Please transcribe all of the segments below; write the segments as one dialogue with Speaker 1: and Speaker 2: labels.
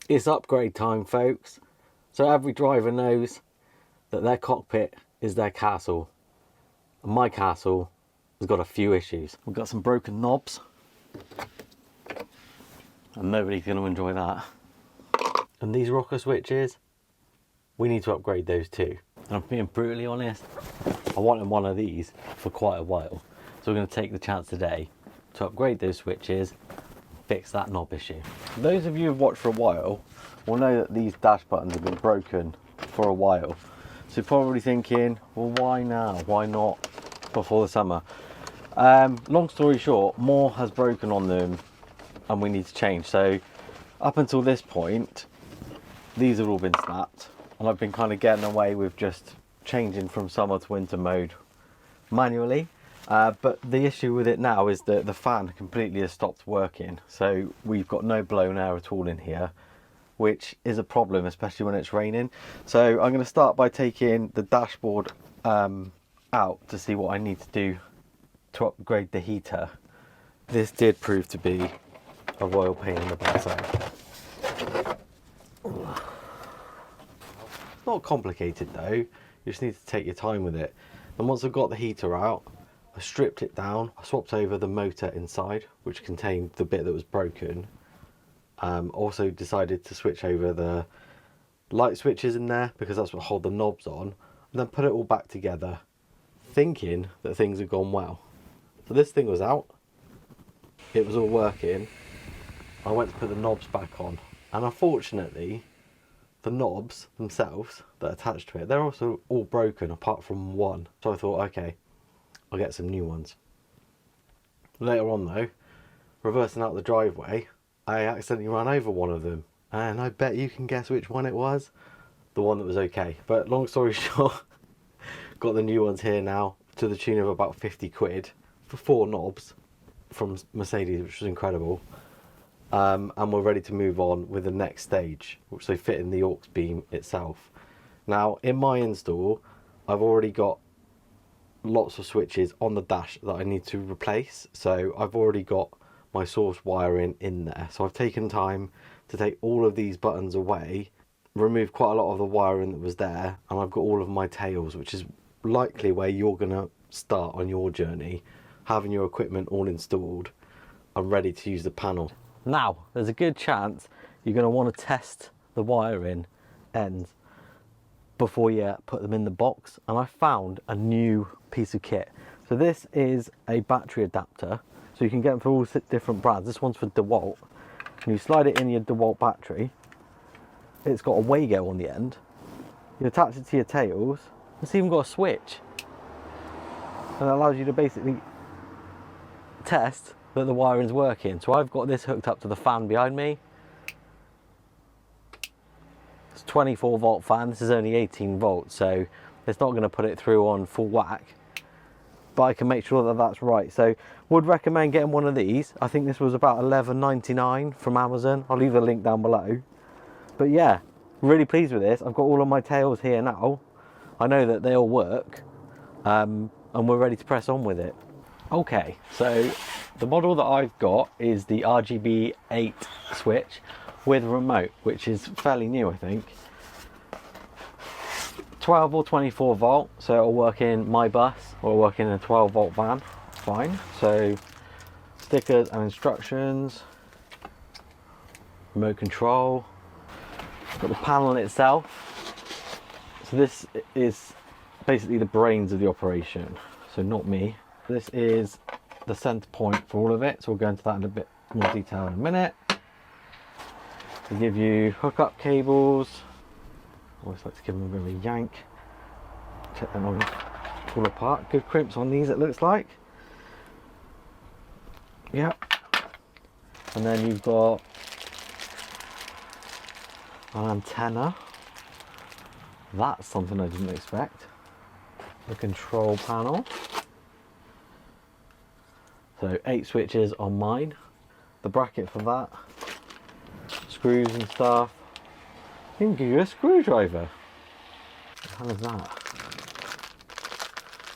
Speaker 1: It's upgrade time, folks. So every driver knows that their cockpit is their castle. And my castle has got a few issues. We've got some broken knobs. And nobody's going to enjoy that. And these rocker switches, we need to upgrade those too. And I'm being brutally honest, I wanted one of these for quite a while. So we're going to take the chance today to upgrade those switches, fix that knob issue. Those of you who've watched for a while will know that these dash buttons have been broken for a while. So you're probably thinking, well, why now? Why not before the summer? Long story short, more has broken on them and we need to change. So up until this point, these have all been snapped, and I've been kind of getting away with just changing from summer to winter mode manually. But the issue with it now is that the fan completely has stopped working. So we've got no blown air at all in here, which is a problem, especially when it's raining. So I'm going to start by taking the dashboard out to see what I need to do to upgrade the heater. This did prove to be a royal pain in the backside. It's not complicated though, you just need to take your time with it. And once I've got the heater out, I stripped it down, I swapped over the motor inside, which contained the bit that was broken. Also decided to switch over the light switches in there because that's what hold the knobs on, and then put it all back together, thinking that things had gone well. So this thing was out, it was all working, I went to put the knobs back on, and unfortunately the knobs themselves that attach to it, they're also all broken apart from one. So I thought, okay, I'll get some new ones. Later on though, reversing out the driveway, I accidentally ran over one of them, and I bet you can guess which one it was. The one that was okay. But long story short, got the new ones here now to the tune of about 50 quid for 4 knobs from Mercedes, which was incredible. And we're ready to move on with the next stage, which they fit in the AuxBeam itself. Now in my install, I've already got lots of switches on the dash that I need to replace. So I've already got my source wiring in there. So I've taken time to take all of these buttons away, remove quite a lot of the wiring that was there, and I've got all of my tails, which is likely where you're gonna start on your journey, having your equipment all installed and ready to use the panel. Now, there's a good chance you're going to want to test the wiring ends before you put them in the box, and I found a new piece of kit. So this is a battery adapter, so you can get them for all different brands. This one's for DeWalt, and you slide it in your DeWalt battery. It's got a Wago on the end. You attach it to your tails. It's even got a switch, and it allows you to basically test that the wiring's working. So I've got this hooked up to the fan behind me. It's a 24 volt fan. This is only 18 volts, so it's not going to put it through on full whack, but I can make sure that that's right. So would recommend getting one of these. I think this was about $11.99 from Amazon. I'll leave a link down below. But yeah, really pleased with this. I've got all of my tails here now. I know that they all work, and we're ready to press on with it. Okay, so the model that I've got is the RGB 8 switch with remote, which is fairly new, I think. 12 or 24 volt, so it'll work in my bus or work in a 12 volt van, fine. So stickers and instructions, remote control, got the panel itself. So this is basically the brains of the operation, so not me. This is the center point for all of it, so we'll go into that in a bit more detail in a minute. They give you hookup cables. I always like to give them a bit of a yank. Check them all apart. Good crimps on these, it looks like. Yeah. And then you've got an antenna. That's something I didn't expect. The control panel. So 8 switches on mine. The bracket for that. Screws and stuff. They can give you a screwdriver. What the hell is that?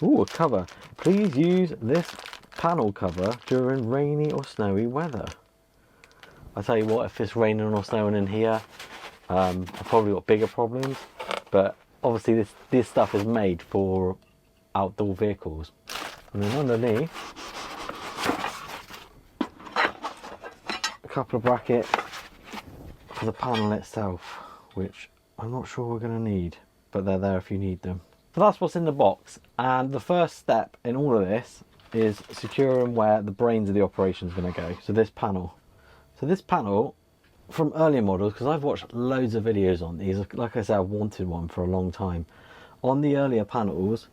Speaker 1: Ooh, a cover. Please use this panel cover during rainy or snowy weather. I tell you what, if it's raining or snowing in here, I've probably got bigger problems. But obviously this stuff is made for outdoor vehicles. And then underneath, a couple of brackets for the panel itself, which I'm not sure we're going to need, but they're there if you need them. So that's what's in the box, and the first step in all of this is securing where the brains of the operation is going to go. So this panel. So this panel, from earlier models, because I've watched loads of videos on these, like I said, I've wanted one for a long time. On the earlier panels,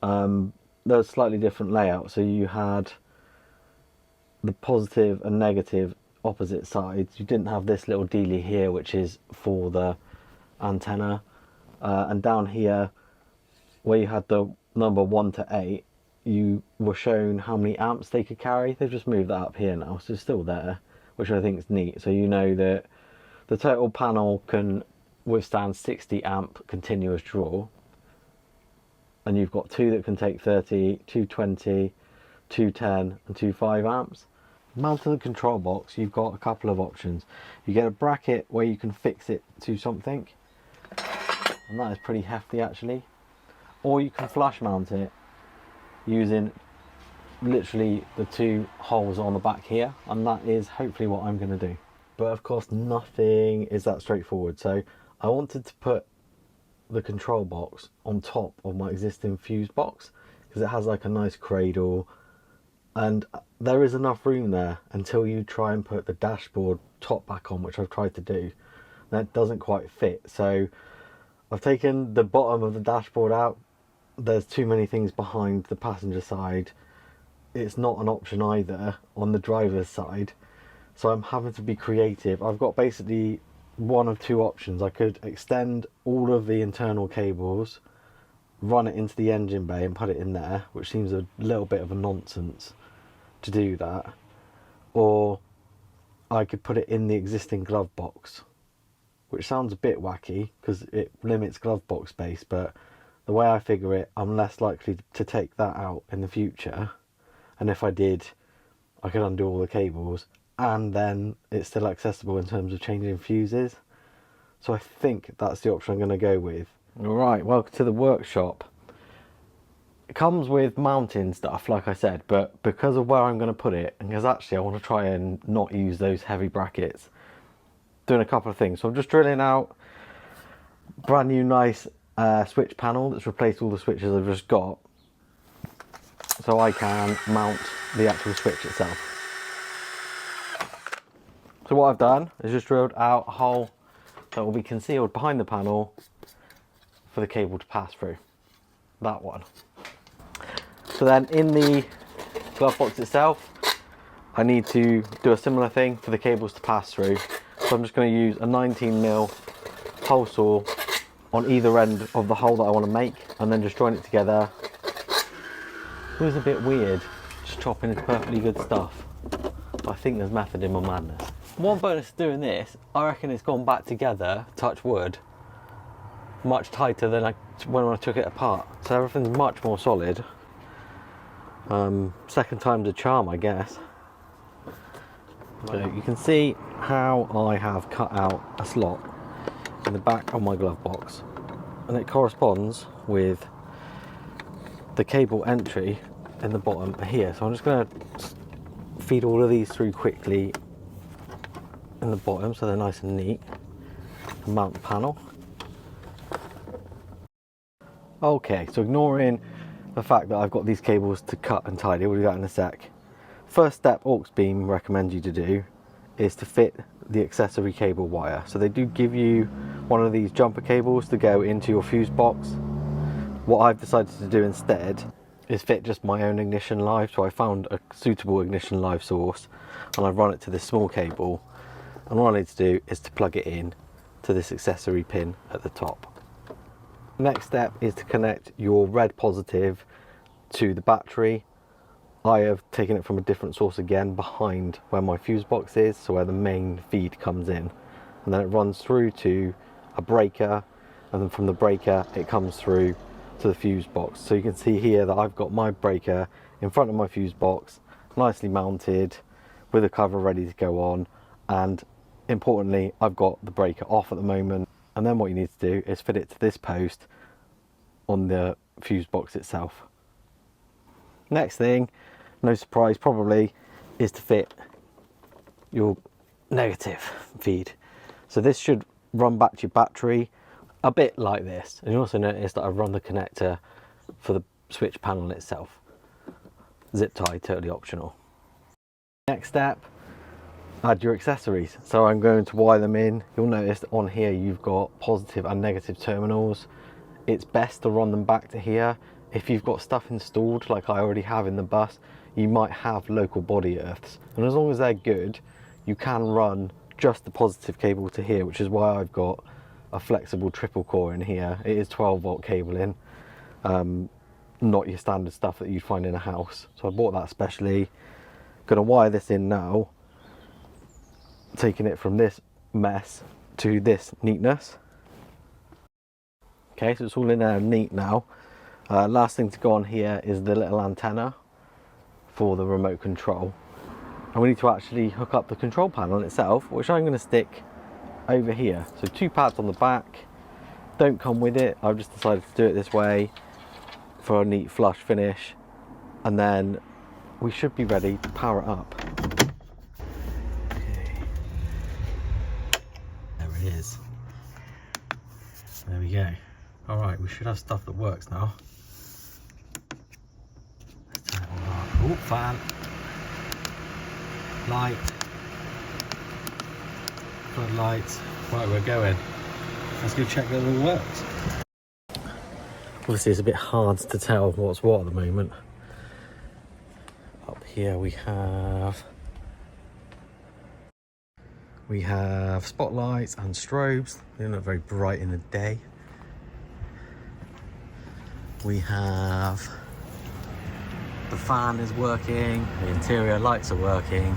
Speaker 1: there was slightly different layout. So you had the positive and negative opposite sides. You didn't have this little dealie here, which is for the antenna, and down here where you had the number 1 to 8, you were shown how many amps they could carry. They've just moved that up here now, so it's still there, which I think is neat. So you know that the total panel can withstand 60 amp continuous draw, and you've got 2 that can take 30, 220, 210 and 25 amps. Mounted the control box, you've got a couple of options. You get a bracket where you can fix it to something, and that is pretty hefty actually. Or you can flush mount it using literally the 2 holes on the back here, and that is hopefully what I'm going to do. But of course nothing is that straightforward, so I wanted to put the control box on top of my existing fuse box because it has like a nice cradle, and there is enough room there until you try and put the dashboard top back on, which I've tried to do. That doesn't quite fit, so I've taken the bottom of the dashboard out. There's too many things behind the passenger side. It's not an option either on the driver's side, so I'm having to be creative. I've got basically one of 2 options. I could extend all of the internal cables, run it into the engine bay and put it in there, which seems a little bit of a nonsense to do that, or I could put it in the existing glove box, which sounds a bit wacky because it limits glove box space, but the way I figure it, I'm less likely to take that out in the future, and if I did, I could undo all the cables, and then it's still accessible in terms of changing fuses. So I think that's the option I'm going to go with. Alright, welcome to the workshop. It comes with mounting stuff, like I said, but because of where I'm going to put it, and because actually I want to try and not use those heavy brackets, doing a couple of things. So I'm just drilling out brand new nice switch panel that's replaced all the switches I've just got, so I can mount the actual switch itself. So what I've done is just drilled out a hole that will be concealed behind the panel for the cable to pass through. That one. So then in the glove box itself, I need to do a similar thing for the cables to pass through. So I'm just going to use a 19mm hole saw on either end of the hole that I want to make, and then just join it together. It was a bit weird just chopping into perfectly good stuff, but I think there's method in my madness. One bonus of doing this, I reckon it's gone back together, touch wood, much tighter than when I took it apart. So everything's much more solid. Second time's a charm, I guess. So you can see how I have cut out a slot in the back of my glove box, and it corresponds with the cable entry in the bottom here. So I'm just going to feed all of these through quickly in the bottom so they're nice and neat, and mount the panel. Okay, so ignoring the fact that I've got these cables to cut and tidy, we'll do that in a sec. First step AuxBeam recommends you to do is to fit the accessory cable wire. So they do give you one of these jumper cables to go into your fuse box. What I've decided to do instead is fit just my own ignition live. So I found a suitable ignition live source and I've run it to this small cable, and all I need to do is to plug it in to this accessory pin at the top. Next step is to connect your red positive to the battery. I have taken it from a different source again, behind where my fuse box is, so where the main feed comes in, and then it runs through to a breaker, and then from the breaker it comes through to the fuse box. So you can see here that I've got my breaker in front of my fuse box, nicely mounted with a cover ready to go on, and importantly, I've got the breaker off at the moment. And then what you need to do is fit it to this post on the fuse box itself. Next thing, no surprise probably, is to fit your negative feed. So this should run back to your battery a bit like this. And you also notice that I've run the connector for the switch panel itself. Zip tie, totally optional. Next step, add your accessories. So I'm going to wire them in. You'll notice that on here you've got positive and negative terminals. It's best to run them back to here. If you've got stuff installed like I already have in the bus, you might have local body earths, and as long as they're good, you can run just the positive cable to here, which is why I've got a flexible triple core in here. It is 12-volt cabling, not your standard stuff that you'd find in a house. So I bought that specially. Gonna wire this in now, taking it from this mess to this neatness. Okay, so it's all in there neat now. Last thing to go on here is the little antenna for the remote control. And we need to actually hook up the control panel itself, which I'm going to stick over here. So 2 pads on the back, don't come with it. I've just decided to do it this way for a neat flush finish. And then we should be ready to power it up. Okay. There it is. There we go. All right, we should have stuff that works now. Let's turn it all on. Oh, fan. Light. Floodlights. Right, we're going. Let's go check that it all works. Obviously, it's a bit hard to tell what's what at the moment. Up here we have spotlights and strobes. They look very bright in the day. We have the fan is working, the interior lights are working.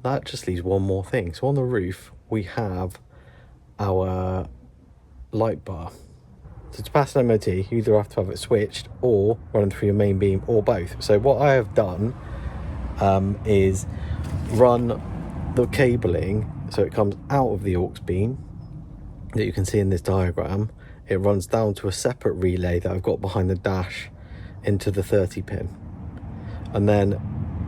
Speaker 1: That just leaves one more thing. So on the roof, we have our light bar. So to pass an MOT, you either have to have it switched or running through your main beam, or both. So what I have done is run the cabling so it comes out of the AuxBeam that you can see in this diagram. It runs down to a separate relay that I've got behind the dash into the 30 pin. And then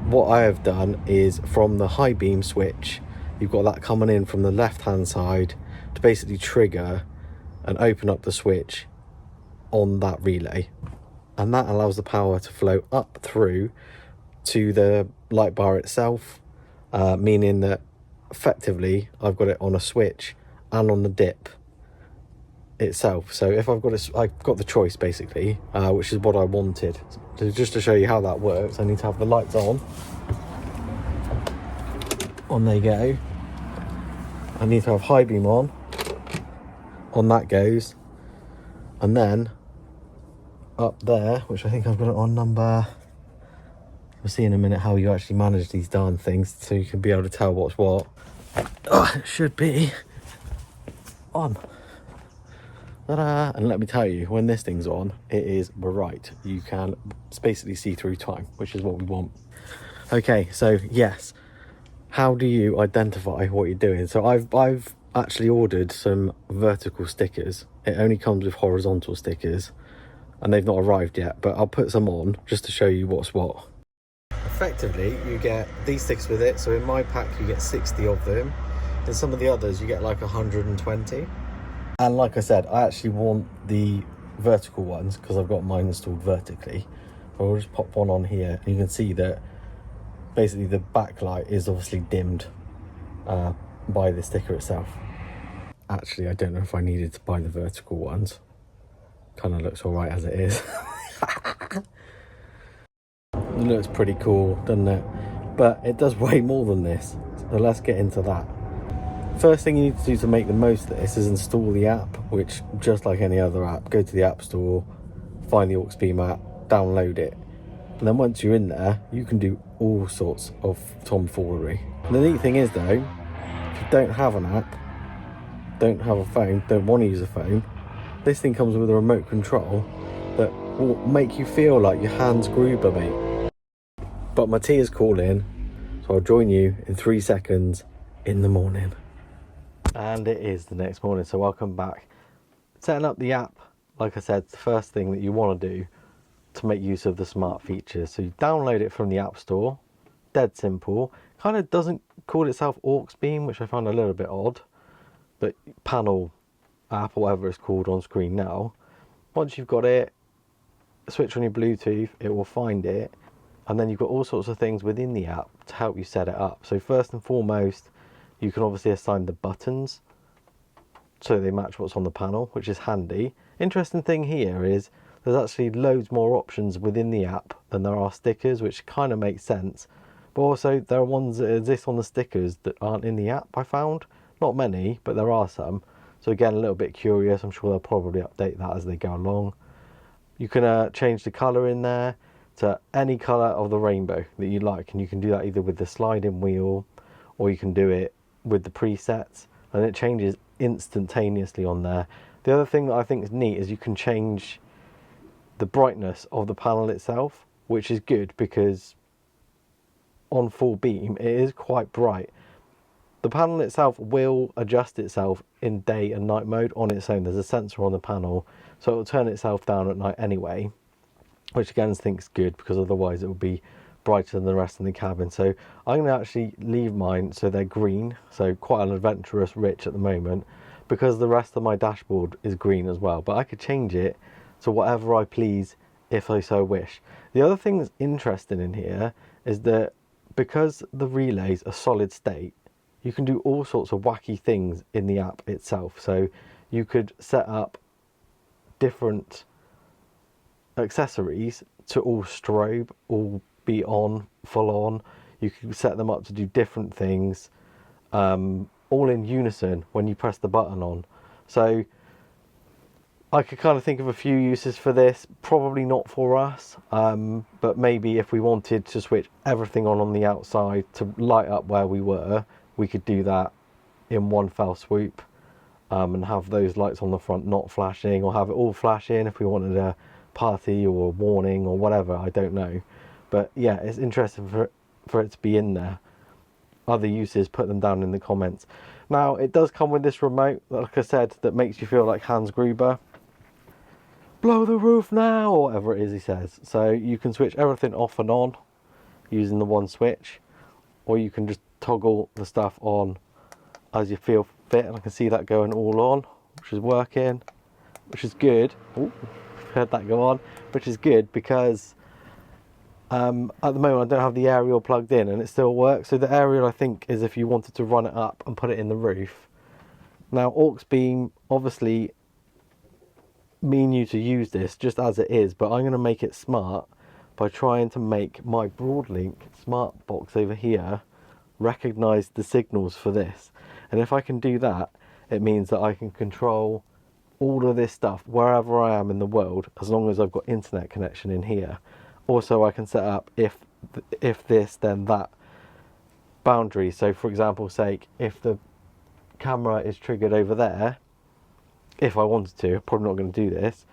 Speaker 1: what I have done is from the high beam switch, you've got that coming in from the left hand side to basically trigger and open up the switch on that relay. And that allows the power to flow up through to the light bar itself, meaning that effectively I've got it on a switch and on the dip itself. So if I've got the choice basically, which is what I wanted. So just to show you how that works, I need to have the lights on they go. I need to have high beam on that goes, and then up there, which I think I've got it on number, we'll see in a minute how you actually manage these darn things so you can be able to tell what's what. Oh, it should be on. Ta-da! And let me tell you, when this thing's on, it is bright. You can basically see through time, which is what we want. Okay, so yes, how do you identify what you're doing? So I've actually ordered some vertical stickers. It only comes with horizontal stickers and they've not arrived yet, but I'll put some on just to show you what's what. Effectively, you get these stickers with it. So in my pack, you get 60 of them. In some of the others, you get like 120. And like I said, I actually want the vertical ones because I've got mine installed vertically. So I'll just pop one on here and you can see that basically the backlight is obviously dimmed by the sticker itself. Actually, I don't know if I needed to buy the vertical ones. Kind of looks all right as it is. It looks pretty cool, doesn't it? But it does way more than this. So let's get into that. First thing you need to do to make the most of this is install the app, which, just like any other app, go to the App Store, find the AuxBeam app, download it. And then once you're in there, you can do all sorts of tomfoolery. And the neat thing is though, if you don't have an app, don't have a phone, don't want to use a phone, this thing comes with a remote control that will make you feel like your Hans Gruber, mate. But my tea is calling, so I'll join you in 3 seconds in the morning. And it is the next morning, so welcome back. Setting up the app, like I said, the first thing that you want to do to make use of the smart features. So you download it from the App Store, dead simple. Kind of doesn't call itself AuxBeam, which I found a little bit odd, but panel app or whatever it's called on screen now. Once you've got it, switch on your Bluetooth, it will find it, and then you've got all sorts of things within the app to help you set it up. So first and foremost, you can obviously assign the buttons so they match what's on the panel, which is handy. Interesting thing here is there's actually loads more options within the app than there are stickers, which kind of makes sense. But also there are ones that exist on the stickers that aren't in the app, I found. Not many, but there are some. So again, a little bit curious. I'm sure they'll probably update that as they go along. You can change the colour in there to any colour of the rainbow that you like, and you can do that either with the sliding wheel or you can do it with the presets, and it changes instantaneously on there. The other thing that I think is neat is you can change the brightness of the panel itself, which is good because on full beam it is quite bright. The panel itself will adjust itself in day and night mode on its own. There's a sensor on the panel, so it will turn itself down at night anyway, which again I think is good because otherwise it will be brighter than the rest in the cabin. So I'm going to actually leave mine so they're green, so quite an adventurous rich at the moment, because the rest of my dashboard is green as well. But I could change it to whatever I please if I so wish. The other thing that's interesting in here is that because the relays are solid state, you can do all sorts of wacky things in the app itself. So you could set up different accessories to all strobe, all be on, full on. You can set them up to do different things, all in unison when you press the button on. So I could kind of think of a few uses for this, probably not for us, but maybe if we wanted to switch everything on the outside to light up where we were, we could do that in one fell swoop, and have those lights on the front not flashing, or have it all flashing if we wanted a party or a warning or whatever, I don't know. But yeah, it's interesting for it to be in there. Other uses, put them down in the comments. Now, it does come with this remote, like I said, that makes you feel like Hans Gruber. Blow the roof now, or whatever it is he says. So you can switch everything off and on using the one switch, or you can just toggle the stuff on as you feel fit. And I can see that going all on, which is working, which is good. Ooh, heard that go on, which is good because at the moment I don't have the aerial plugged in and it still works. So the aerial, I think, is if you wanted to run it up and put it in the roof. Now AuxBeam obviously mean you to use this just as it is, but I'm going to make it smart by trying to make my Broadlink smart box over here recognize the signals for this. And if I can do that, it means that I can control all of this stuff wherever I am in the world, as long as I've got internet connection in here. Also, I can set up if this then that boundary. So for example's sake, if the camera is triggered over there, if I wanted to, probably not going to do this,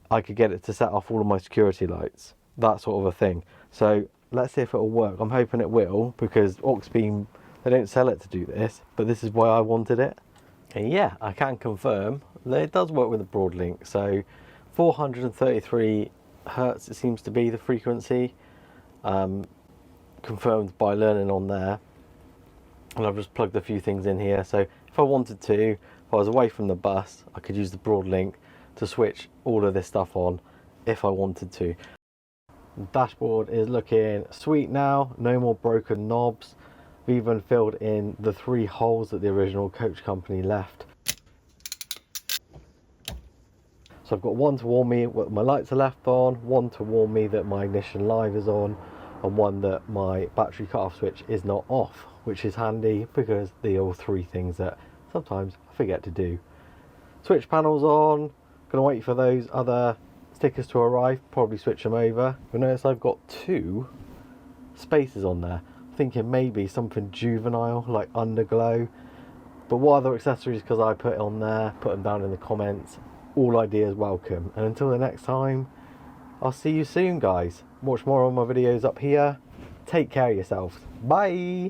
Speaker 1: I could get it to set off all of my security lights, that sort of a thing. So let's see if it'll work. I'm hoping it will, because AuxBeam, they don't sell it to do this, but this is why I wanted it. And yeah, I can confirm that it does work with the Broadlink. So 433 hertz it seems to be the frequency, confirmed by learning on there. And I've just plugged a few things in here. So if I wanted to, if I was away from the bus, I could use the Broadlink to switch all of this stuff on if I wanted to. The dashboard is looking sweet now, no more broken knobs. We've even filled in the 3 holes that the original coach company left. So I've got one to warn me that my lights are left on, one to warn me that my ignition live is on, and one that my battery cut-off switch is not off, which is handy because they are all 3 things that sometimes I forget to do. Switch panels on, gonna wait for those other stickers to arrive, probably switch them over. You'll notice I've got 2 spaces on there. I'm thinking maybe something juvenile like underglow, but what other accessories could I put on there? Put them down in the comments. All ideas welcome. And until the next time, I'll see you soon, guys. Watch more of my videos up here. Take care of yourselves. Bye.